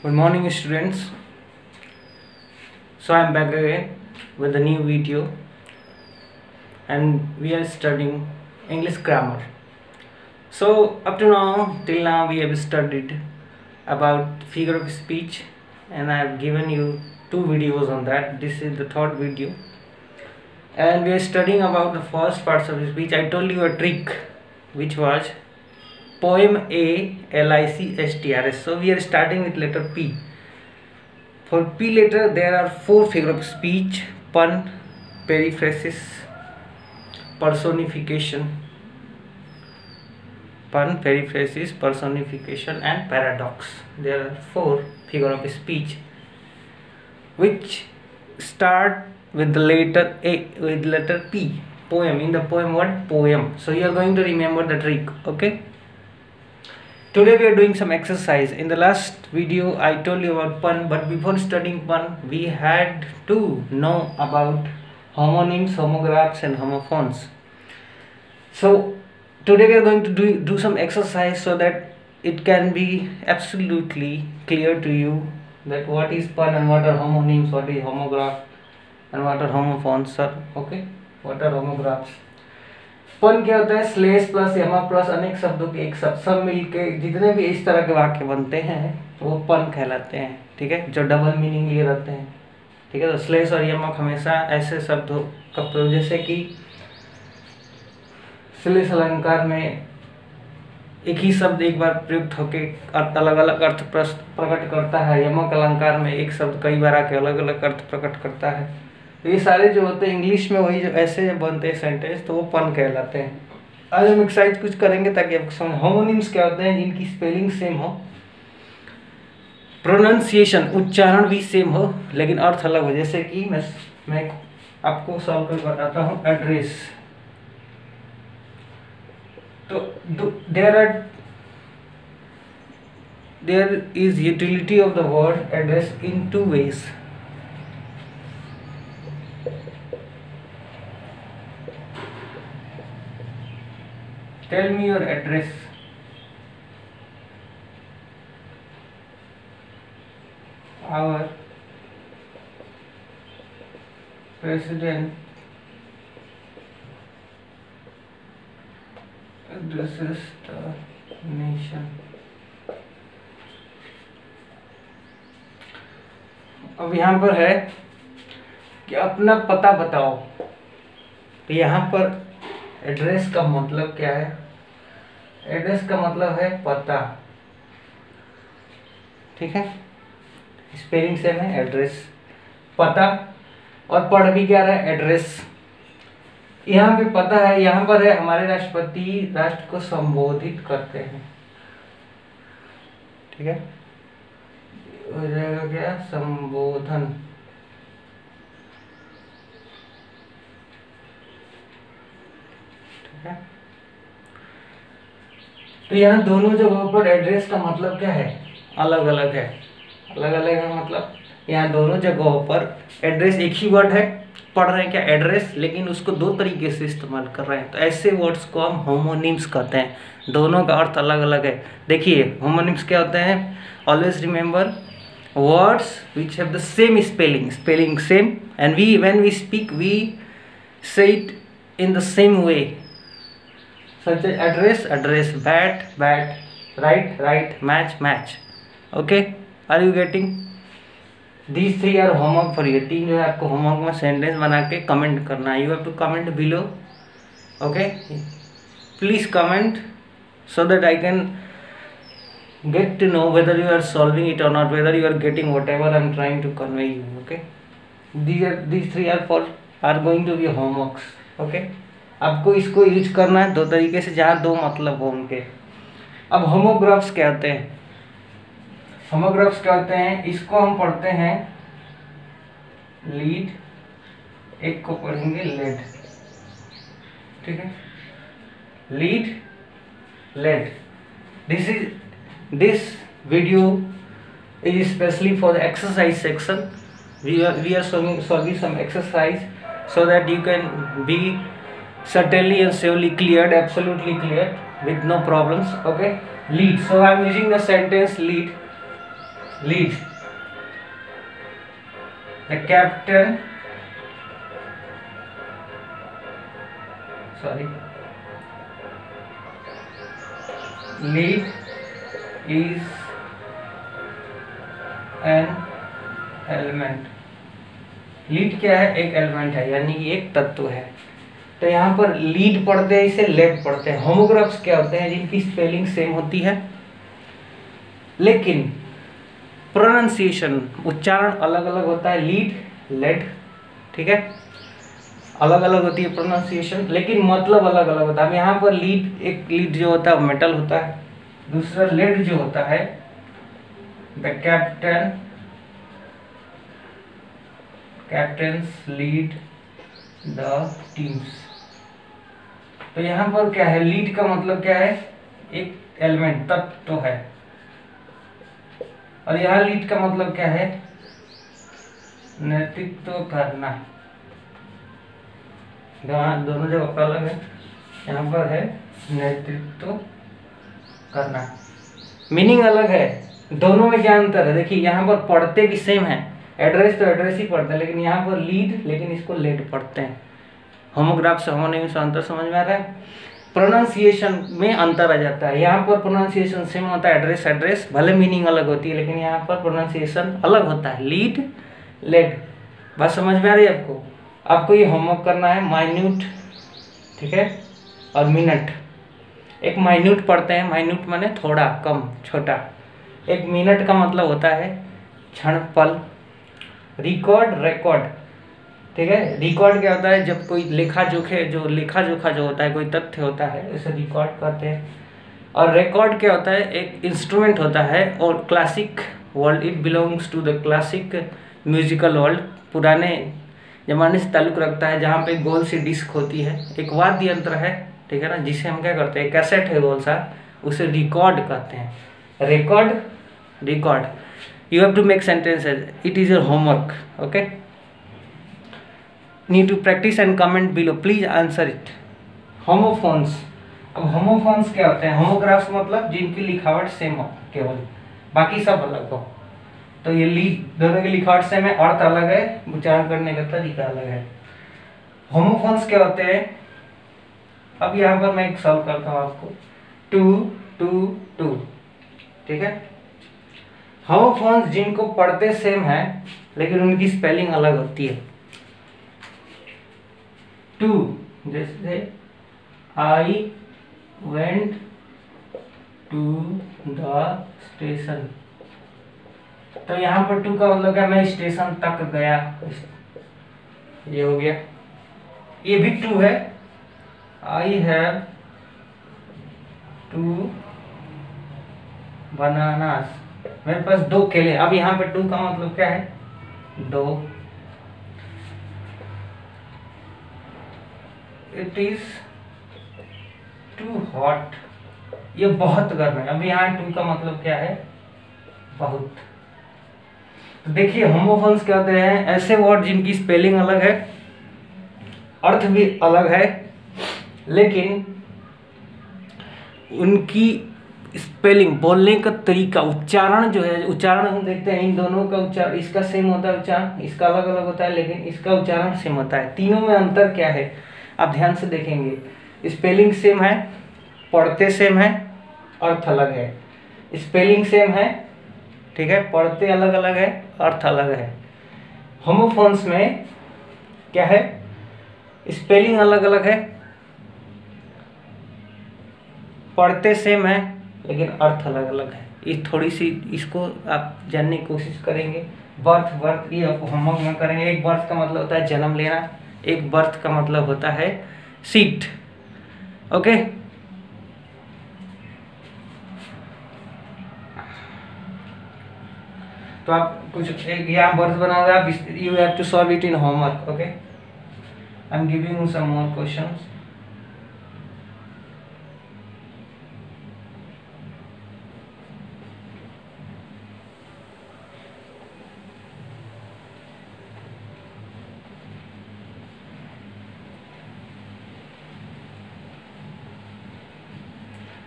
Good morning, students. So I'm back again with a new video, and we are studying English grammar. So up to now, till now, we have studied about figure of speech, and I have given you two videos on that. This is the third video, and we are studying about the first parts of speech. I told you a trick, which was poem A L I C S T R S. So we are starting with letter P. For P letter, there are four figures of speech: pun, periphrasis, personification. Pun, periphrasis, personification, and paradox. There are four figures of speech which start with the letter A, with letter P. Poem. In the poem, what? Poem. So you are going to remember the trick. Okay. Today we are doing some exercise. In the last video I told you about pun, but before studying pun we had to know about homonyms, homographs and homophones. So today we are going to do some exercise so that it can be absolutely clear to you that what is pun and what are homonyms, what is homograph and what are homophones, sir. Okay, what are homographs? पन क्या होता है? Slash plus यमा plus अनेक शब्दों के एक शब्द सब मिलके जितने भी इस तरह के वाक्य बनते हैं वो पन कहलाते हैं. ठीक है, जो डबल मीनिंग लिए रहते हैं. ठीक है, तो स्लेश और यमक हमेशा ऐसे शब्दों का प्रयोग, जैसे कि श्लेष अलंकार में एक ही शब्द एक बार प्रयुक्त होकर अलग अलग अर्थ प्रकट करता है. यमक अलंकार में एक शब्द कई बार आके अलग अलग अर्थ प्रकट करता है. तो ये सारे जो होते हैं इंग्लिश में वही जो ऐसे बनते हैं सेंटेंस, तो वो पन कहलाते हैं. आज हम एक्सरसाइज कुछ करेंगे ताकि आपको समझ. होमोनिम्स क्या होते हैं? जिनकी स्पेलिंग सेम हो, प्रोनाउंसिएशन उच्चारण भी सेम हो, लेकिन अर्थ अलग हो. जैसे कि मैं आपको सॉल्व कर बताता हूँ. एड्रेस, तो there is utility of the word address in two ways. Tell me your address. Our president addresses the nation. अब यहाँ पर है कि अपना पता बताओ. तो यहाँ पर एड्रेस का मतलब क्या है? एड्रेस का मतलब है पता. ठीक है, स्पेलिंग सेम है. एड्रेस, पता, और पढ़ भी क्या रहा है? एड्रेस. यहाँ पे पता है, यहाँ पर है हमारे राष्ट्रपति राष्ट्र को संबोधित करते हैं. ठीक है, हो जाएगा क्या? संबोधन. तो यहाँ दोनों जगहों पर एड्रेस का मतलब क्या है? अलग अलग है. अलग अलग है मतलब यहाँ दोनों जगहों पर एड्रेस एक ही वर्ड है. पढ़ रहे हैं क्या? एड्रेस, लेकिन उसको दो तरीके से इस्तेमाल कर रहे हैं. तो ऐसे वर्ड्स को हम होमोनिम्स कहते हैं. दोनों का अर्थ अलग अलग है. देखिए होमोनिम्स क्या होते हैं? Always remember words which have the same spelling same, and when we speak we say it in the same way. Such as address, bat, write, match. Okay, are you getting? These three are homework for you. तीन जो है आपको homework में sentence बना के comment करना है. You have to comment below. Okay, please comment so that I can get to know whether you are solving it or not, whether you are getting whatever I am trying to convey you. Okay, these three are going to be homeworks. Okay, आपको इसको use करना है दो तरीके से, जहाँ दो मतलब हो उनके. अब होमोग्राफ्स क्या होते हैं? होमोग्राफ्स क्या होते हैं? इसको हम पढ़ते हैं लीड, एक को पढ़ेंगे लेड. ठीक है, lead, led. This video is specially for the exercise section. We are solving some exercise so that you can be certainly and surely cleared, absolutely cleared with no problems. Okay, lead. So I am using the sentence lead. lead, the captain, lead is an element. Lead क्या है? एक element है, यानी कि एक तत्व है। तो यहाँ पर लीड पढ़ते हैं, इसे लेड पढ़ते हैं। होमोग्राफ्स क्या होते हैं? जिनकी स्पेलिंग सेम होती है लेकिन प्रोनाउंसिएशन, उच्चारण अलग अलग होता है। लीड, लेड, ठीक है, अलग अलग होती है प्रोनाउंसिएशन, लेकिन मतलब अलग अलग होता है। अब यहाँ पर लीड, एक लीड जो होता है मेटल होता है, दूसरा लेड जो होता है the captains lead the teams. तो यहाँ पर क्या है? लीड का मतलब क्या है? एक एलिमेंट, तत्व तो है। और यहाँ लीड का मतलब क्या है? नेतृत्व करना। दोनों जगह अलग है, यहाँ पर है नेतृत्व करना, मीनिंग अलग है। दोनों में क्या अंतर है? देखिए यहाँ पर पढ़ते भी सेम है, एड्रेस तो एड्रेस ही पढ़ते हैं, लेकिन यहाँ पर लीड, लेकिन इसको लेड पढ़ते हैं। होमोग्राफ से होमोनिम से अंतर समझ में आ रहा है? प्रोनाउंसिएशन में अंतर आ जाता है। यहाँ पर प्रोनाउंसिएशन सेम होता है, एड्रेस एड्रेस, भले मीनिंग अलग होती है, लेकिन यहाँ पर प्रोनाउंसिएशन अलग होता है, लीड लेड। बात समझ में आ रही है आपको? आपको ये होमवर्क करना है, माइन्यूट, ठीक है, और मिनट। एक माइन्यूट पढ़ते हैं, माइन्यूट माने थोड़ा, कम, छोटा। एक मिनट का मतलब होता है क्षण, पल। रिकॉर्ड, रिकॉर्ड, ठीक है। रिकॉर्ड क्या होता है? जब कोई लेखा जोखा जो होता है, कोई तथ्य होता है, उसे रिकॉर्ड करते हैं। और रिकॉर्ड क्या होता है? एक इंस्ट्रूमेंट होता है, और classic world, it belongs to the classic musical world, पुराने जमाने से ताल्लुक रखता है, जहाँ पे गोल सी डिस्क होती है, एक वाद्य यंत्र है, ठीक है ना, जिसे हम क्या करते हैं? कैसेट है गोल सा, उसे रिकॉर्ड कहते हैं। Record. You have to make sentences. It is your homework. Okay. Need to practice and comment below. Please answer it. Homophones. अब homophones क्या होते हैं? होमोग्राफ्स मतलब जिनकी लिखावट सेम हो, केवल बाकी सब अलग हो। तो ये दोनों की लिखावट सेम है, अर्थ अलग है, उच्चारण करने का तरीका अलग है। होमोफोन्स क्या होते हैं? अब यहाँ पर मैं एक सॉल्व करता हूँ आपको। 2 2 2, ठीक है। होमोफोन्स जिनको पढ़ते सेम है, लेकिन उनकी स्पेलिंग अलग होती है। 2, जैसे I went to the station। तो यहाँ पर 2 का मतलब क्या? मैं स्टेशन तक गया, ये हो गया। ये भी 2 है, I have 2 bananas। मेरे पास 2 केले। अब यहाँ पे 2 का मतलब क्या है? 2। इट इज टू हॉट, ये बहुत गर्म है। अब यहाँ 2 का मतलब क्या है? बहुत। तो देखिए होमोफोन्स क्या होते हैं? ऐसे वर्ड जिनकी स्पेलिंग अलग है, अर्थ भी अलग है, लेकिन उनकी स्पेलिंग, बोलने का तरीका, उच्चारण जो है, उच्चारण हम देखते हैं इन दोनों का उच्चारण, इसका सेम होता है उच्चारण, इसका अलग अलग होता है, लेकिन इसका उच्चारण सेम होता है। तीनों में अंतर क्या है? आप ध्यान से देखेंगे। स्पेलिंग सेम है, पढ़ते सेम है, अर्थ अलग है। स्पेलिंग सेम है, ठीक है, पढ़ते अलग अलग है, अर्थ अलग है। होमोफोन्स में क्या है? स्पेलिंग अलग अलग है, पढ़ते सेम है, लेकिन अर्थ अलग अलग है। ये थोड़ी सी, इसको आप जानने की कोशिश करेंगे। बर्थ ये होमवर्क में करेंगे। एक बर्थ का मतलब होता है जन्म लेना, एक बर्थ का मतलब होता है सीट। ओके, तो आप कुछ एक यहाँ बर्थ बना हुआ है, you have to solve it in homework. Okay, I am giving you some more questions.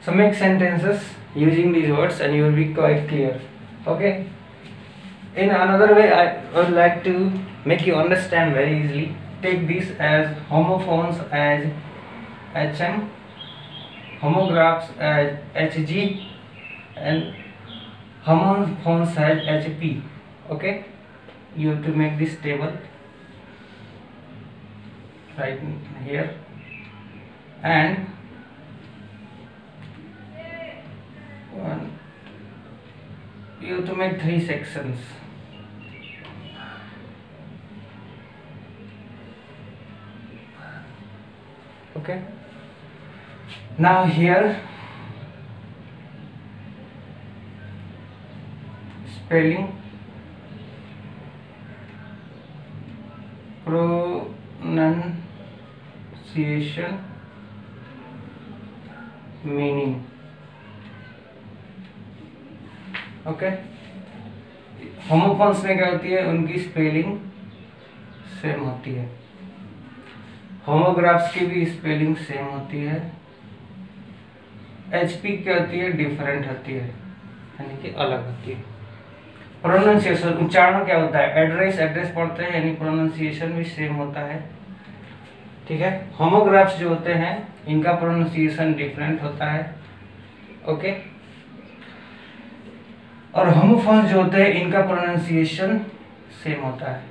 So make sentences using these words and you will be quite clear. Okay. In another way, I would like to make you understand very easily. Take this as homophones as HM, homographs as HG, and homophones as HP. Okay, you have to make this table right here, and you have to make 3 sections. Okay, now here spelling, pronunciation, meaning. Okay, homophones में क्या होती है, उनकी spelling same होती है, homographs की भी spelling same होती है, एचपी क्या होती है, डिफरेंट होती है, यानी कि अलग होती है। प्रोनाउंसिएशन, उच्चारण क्या होता है, एड्रेस एड्रेस पढ़ते हैं, यानी प्रोनाउंसिएशन भी सेम होता है। ठीक है, होमोग्राफ्स जो होते हैं इनका प्रोनाउंसिएशन डिफरेंट होता है। ओके, और होमोफोन्स जो होते हैं इनका प्रोनाउंसिएशन सेम होता है,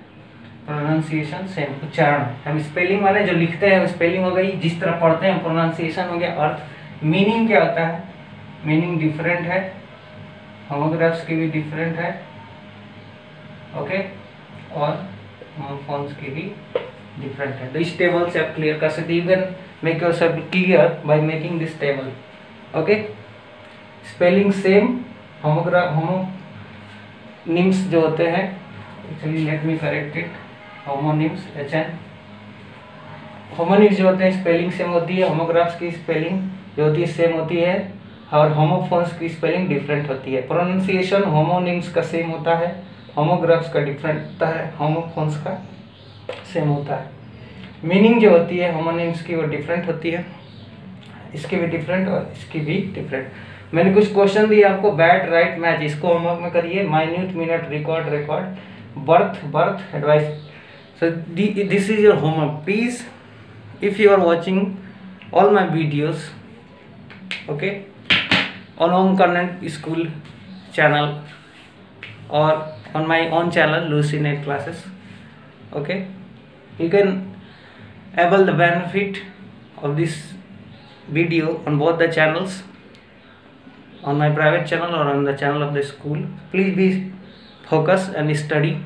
प्रोनाउंसिएशन सेम, उच्चारण। हम स्पेलिंग वाले जो लिखते हैं स्पेलिंग हो गई, जिस तरह पढ़ते हैं प्रोनाउंसिएशन हो गया, अर्थ। मीनिंग क्या होता है, मीनिंग डिफरेंट है, होमोग्राफ्स की भी डिफरेंट है। ओके, और होमोफोन्स की भी डिफरेंट है। तो इस टेबल से आप क्लियर कर सकते, you can make yourself clear by making this table. Okay, spelling same, homonyms जो होते हैं, actually let me correct it, homonyms HN, homonyms जो होते हैं स्पेलिंग सेम होती है, होमोग्राफ्स की स्पेलिंग जो होती है सेम होती है, और होमोफोन्स की स्पेलिंग डिफरेंट होती है। प्रोनाउंसिएशन होमोनिम्स का सेम होता है, होमोग्राफ्स का डिफरेंट होता है, होमोफोन्स का सेम होता है। मीनिंग जो होती है होमोनिम्स की वो डिफरेंट होती है, इसकी भी डिफरेंट और इसकी भी डिफरेंट। मैंने कुछ क्वेश्चन दिए आपको, बैट राइट मैच, इसको होमवर्क में करिए। Minute, minute, record, birth, advice. So this is your homework. Please if you are watching all my videos, okay, on OmKarnat school channel or on my own channel LucyNet classes, okay, you can able the benefit of this video on both the channels, on my private channel or on the channel of the school. Please be focused and study,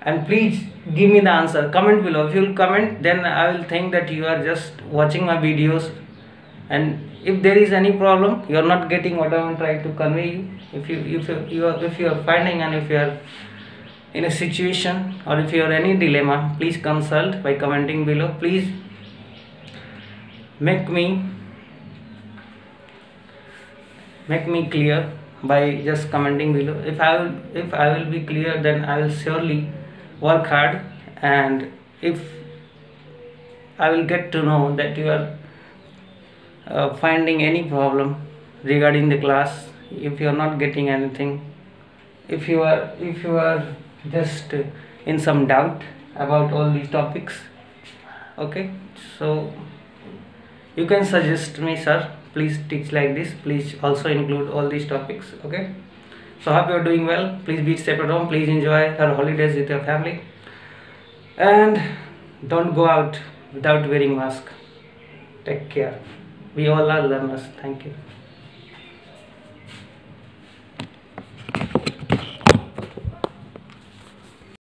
and please give me the answer, comment below. If you will comment, then I will think that you are just watching my videos, and if there is any problem, you are not getting what I am trying to convey you, if you are finding, and if you are in a situation, or if you are any dilemma, please consult by commenting below. Please make me clear by just commenting below. If I will be clear, then I will surely work hard, and if I will get to know that you are finding any problem regarding the class, if you are not getting anything, if you are just in some doubt about all these topics, okay, so you can suggest me, sir, please teach like this, please also include all these topics. Okay, so hope you are doing well. Please be safe at home, please enjoy your holidays with your family, and don't go out without wearing mask. Take care. We all are learners. Thank you.